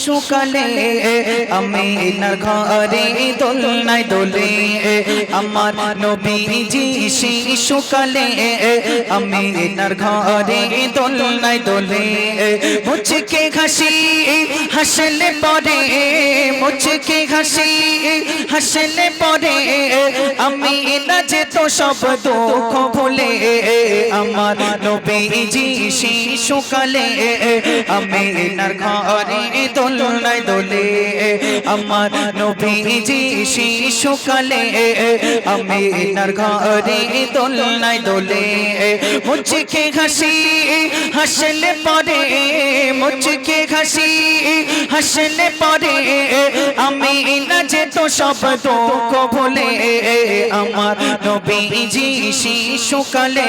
শিশুকালে আমিনার ঘরে দোলনায় দোলে আমার নবীজি শিশুকালে আমিনার ঘরে দোলনায় দোলে মুচকে হাসি হাসলে পরে মুচকে হাসি হাসলে পরে আমিনা যে তো সব দুঃখ ভুলে আমার নবীজি শিশুকালে আমিনার ঘরে দোলনায় দোলে আমার নবীজি শিশুকালে আমিনার ঘরে দোলনায় দোলে মুচকে হাসি হাসলে পরে মুচকে হাসি হাসলে পরে আমিনা যে তো সব দুঃখ ভুলে আমার নবীজি শিশুকালে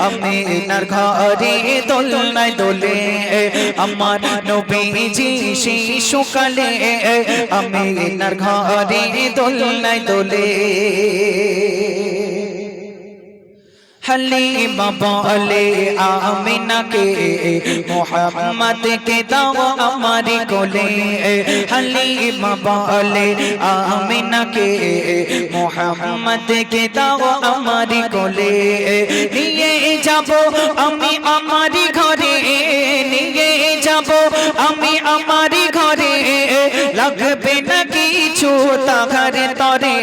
আমিনার ঘরে দোলনায় দোলে আমার নবীজি শিশুকালে আমিনার ঘরে দোলনায় দোলে হালিমা বলে আমিনাকে মোহাম্মদ কে দাও আমার কোলে হালিমা বলে আমিনাকে মোহাম্মদ কে দাও আমার কোলে নিয়ে যাব আমি আমার ঘরে নিয়ে যাব আমি আমার ঘরে লাগবে না কিছু তাহার তরে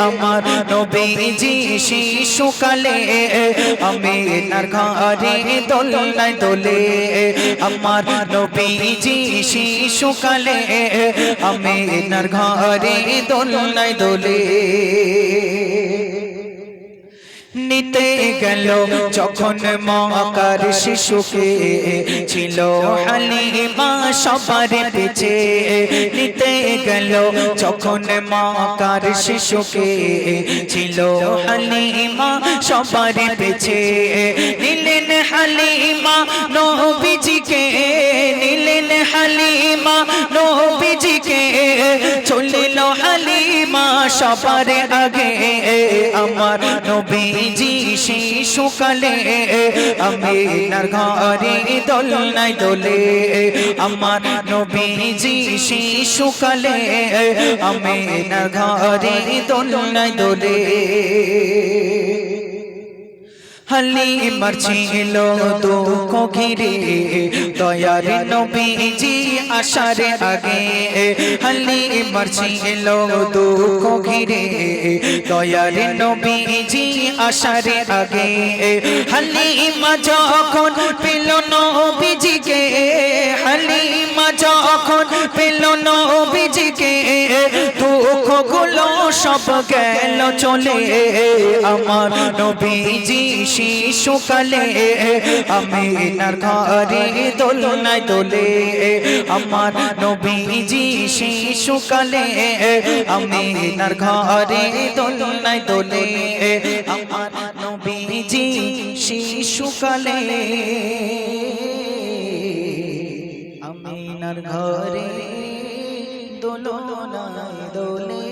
আমার নবীজি শিশুকালে আমিনার ঘরে দোলনায় দোলে আমার নবীজি শিশুকালে আমিনার ঘরে দোলনায় দোলে নিতে গেল যখন মক্কার শিশুকে ছিল হালিমা সবার পিছে নিতে গেল যখন মক্কার শিশুকে ছিল হালিমা সবার পিছে নিলেন হালিমা নবীজিকে নিলেন হালিমা নবীজিকে চলিল হালিমা সবার আগে আমার নবীজি শিশুকালে আমিনার ঘরে দোলনায় দোলে আমার নবীজি শিশুকালে আমিনার ঘরে দোলনায় দোলে হালিমার ছিল দুঃখ ঘিরে দয়ার নবীজি আসার আগে হালিমার ছিল দুঃখ ঘিরে দয়ার নবীজি আসার আগে হালিমা যখন পেল নবীজিকে হালিমা যখন পেল নবীজিকে দুঃখগুলো সব গেল চলে আমার নবীজি শিশুকালে আমিনার ঘরে দোলনায় দোলে আমার নবীজি শিশুকালে আমিনার ঘরে দোলনায় দোলে আমার নবীজি শিশুকালে আমিনার ঘরে দোলনায় দোলে।